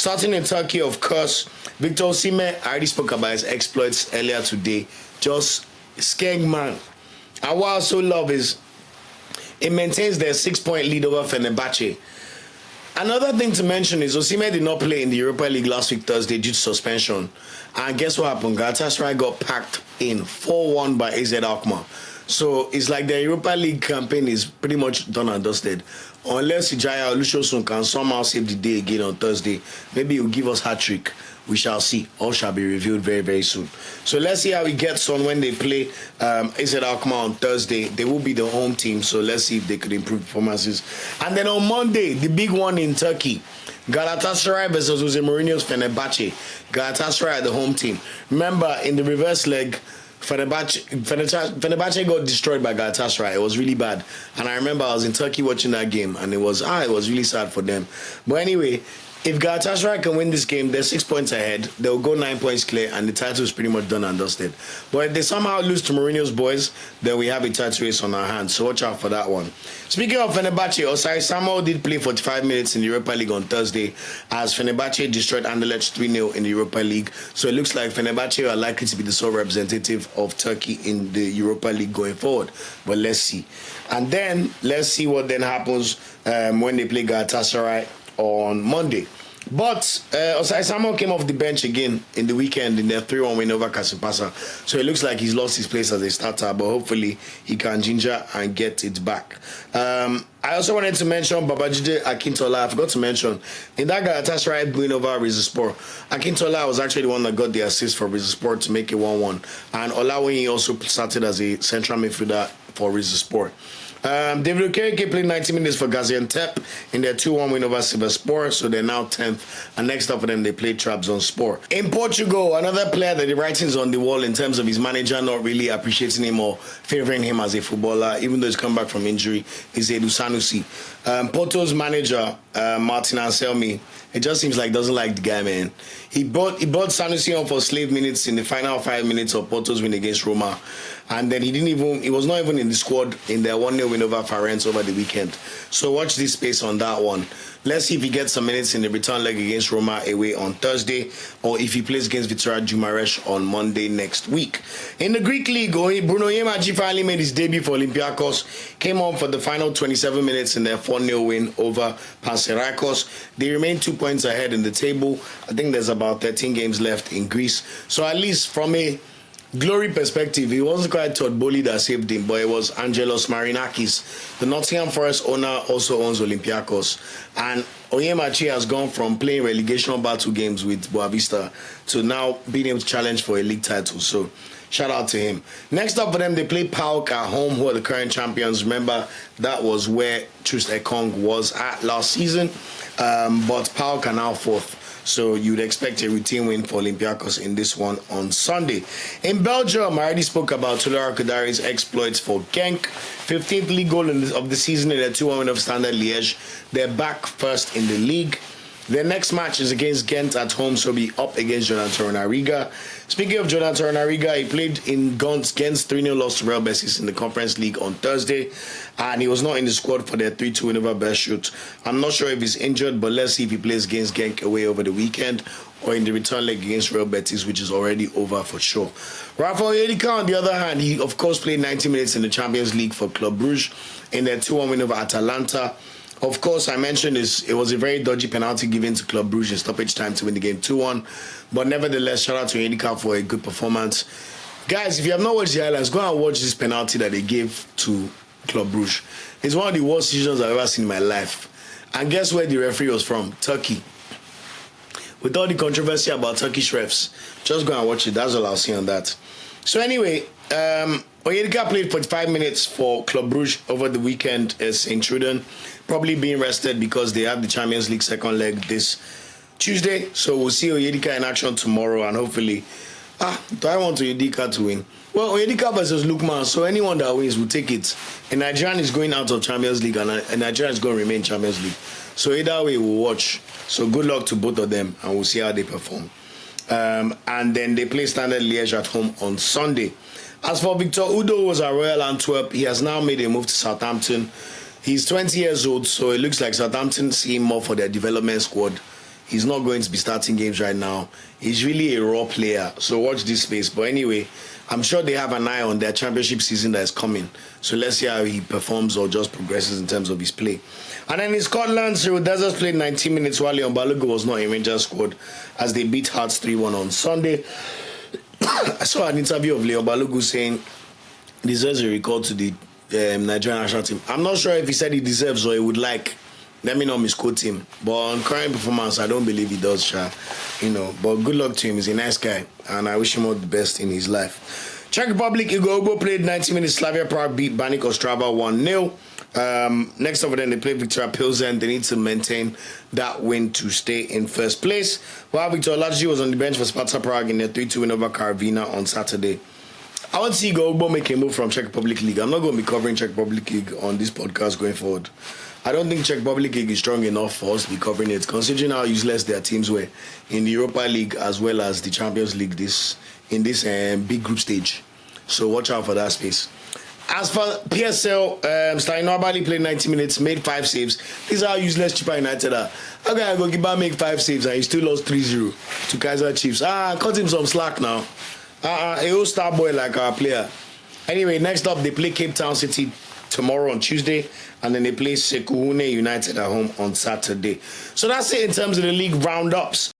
Starting in Turkey, of course, Victor Osimhen, I already spoke about his exploits earlier today. Just skeng man. And what I also love is it maintains their 6-point lead over Fenerbahce. Another thing to mention is Osimhen did not play in the Europa League last week Thursday due to suspension. And guess what happened? Galatasaray got packed in 4-1 by AZ Alkmaar. So it's like the Europa League campaign is pretty much done and dusted. Unless Ijaya Olusosun can somehow save the day again on Thursday, maybe he'll give us hat-trick. We shall see. All shall be revealed very, very soon. So let's see how it gets on when they play AZ Alkmaar on Thursday. They will be the home team, so let's see if they could improve performances. And then on Monday, the big one in Turkey, Galatasaray versus Jose Mourinho's Fenerbahce. Galatasaray the home team. Remember, in the reverse leg, Fenerbahce got destroyed by Galatasaray. It was really bad. And I remember I was in Turkey watching that game, and it was really sad for them. But anyway, if Galatasaray can win this game, they're 6 points ahead. They'll go 9 points clear, and the title is pretty much done and dusted. But if they somehow lose to Mourinho's boys, then we have a title race on our hands. So watch out for that one. Speaking of Fenerbahce, Osai Samuel did play 45 minutes in the Europa League on Thursday as Fenerbahce destroyed Anderlecht 3-0 in the Europa League. So it looks like Fenerbahce are likely to be the sole representative of Turkey in the Europa League going forward. But let's see. And then let's see what then happens when they play Galatasaray on Monday. But Osai Samuel came off the bench again in the weekend in their 3-1 win over Kasipasa. So it looks like he's lost his place as a starter, but hopefully he can ginger and get it back. I also wanted to mention Babajide Akintola. I forgot to mention, in that Galatasaray win over Rizespor, Akintola was actually the one that got the assist for Rizespor to make it 1-1. And Olawoyin also started as a central midfielder for Rizespor. David Okereke played 90 minutes for Gaziantep in their 2-1 win over Sivasspor, so they're now 10th. And next up for them, they play Trabzonspor. In Portugal, another player that the writing's on the wall in terms of his manager not really appreciating him or favouring him as a footballer, even though he's come back from injury, is Edu Sanusi. Porto's manager, Martin Anselmi, it just seems like doesn't like the guy, man. He brought Sanusi on for slave minutes in the final 5 minutes of Porto's win against Roma. And then he was not even in the squad in their 1-0 win over Farense over the weekend. So watch this space on that one. Let's see if he gets some minutes in the return leg against Roma away on Thursday, or if he plays against Vitoria Jumaresh on Monday next week. In the Greek league, Bruno Onyemaechi finally made his debut for Olympiacos, came on for the final 27 minutes in their 4-0 win over Panserikos. They remain 2 points ahead in the table. I think there's about 13 games left in Greece. So at least from a glory perspective, it wasn't quite Todd Bowley that saved him, but it was Angelos Marinakis. The Nottingham Forest owner also owns Olympiacos. And Onyemaechi has gone from playing relegation battle games with Boavista to now being able to challenge for a league title. So shout out to him. Next up for them, they play PAOK at home, who are the current champions. Remember, that was where Trust Ekong was at last season. But PAOK are now fourth. So you'd expect a routine win for Olympiacos in this one on Sunday. In Belgium, I already spoke about Tolu Arokodare's exploits for Genk. 15th league goal of the season in a 2-1 win of Standard Liège. They're back first in the league. Their next match is against Ghent at home, so be up against Jonathan Torunariga. Speaking of Jonathan Torunariga, he played in Ghent's 3-0 loss to Real Betis in the Conference League on Thursday, and he was not in the squad for their 3-2 win over Berchut. I'm not sure if he's injured, but let's see if he plays against Genk away over the weekend or in the return leg against Real Betis, which is already over for sure. Rafael Yedika, on the other hand, he of course played 90 minutes in the Champions League for Club Brugge in their 2-1 win over Atalanta. Of course, I mentioned it was a very dodgy penalty given to Club Brugge in stoppage time to win the game 2-1. But nevertheless, shout out to Yedika for a good performance. Guys, if you have not watched the highlights, go and watch this penalty that they gave to Club Brugge. It's one of the worst decisions I've ever seen in my life. And guess where the referee was from? Turkey. With all the controversy about Turkish refs, just go and watch it. That's all I'll say on that. So anyway, Onyedika played 45 minutes for Club Brugge over the weekend as St. Truden, probably being rested because they have the Champions League second leg this Tuesday. So we'll see Onyedika in action tomorrow, and hopefully, do I want Onyedika to win? Well, Onyedika versus Lukman, so anyone that wins will take it. And Nigerian is going out of Champions League, and Nigerian is going to remain Champions League. So either way, we'll watch. So good luck to both of them, and we'll see how they perform. And then they play Standard Liège at home on Sunday. As for Victor Udo, who was at Royal Antwerp, he has now made a move to Southampton. He's 20 years old, so it looks like Southampton see him more for their development squad He's not going to be starting games right now. He's really a raw player. So watch this space. But anyway, I'm sure they have an eye on their championship season that is coming. So let's see how he performs or just progresses in terms of his play. And then in Scotland, Cyril Dessers played 19 minutes while Leon Balogun was not in Rangers squad as they beat Hearts 3-1 on Sunday. I saw an interview of Leon Balogun saying he deserves a recall to the Nigerian national team. I'm not sure if he said he deserves or he would like. Let me not misquote him. But on current performance, I don't believe he does, Sha. But good luck to him. He's a nice guy. And I wish him all the best in his life. Czech Republic, Igor Ogbo played 90 minutes. Slavia Prague beat Baník Ostrava 1-0. Next over then, they play Victoria Pilsen. They need to maintain that win to stay in first place. While Victor Olaji was on the bench for Sparta Prague in their 3-2 win over Karvina on Saturday. I want to see Igor Ogbo make a move from Czech Republic League. I'm not going to be covering Czech Republic League on this podcast going forward. I don't think Czech Republic League is strong enough for us to be covering it, considering how useless their teams were in the Europa League as well as the Champions League in this big group stage. So watch out for that space. As for PSL, Stein Nobali played 90 minutes, made 5 saves. This is how useless Chippa United are. How can I go Giba make 5 saves and he still lost 3-0 to Kaiser Chiefs? Cut him some slack now. A old star boy like our player. Anyway, next up, they play Cape Town City tomorrow on Tuesday, and then they play Sekuhune United at home on Saturday. So that's it in terms of the league roundups.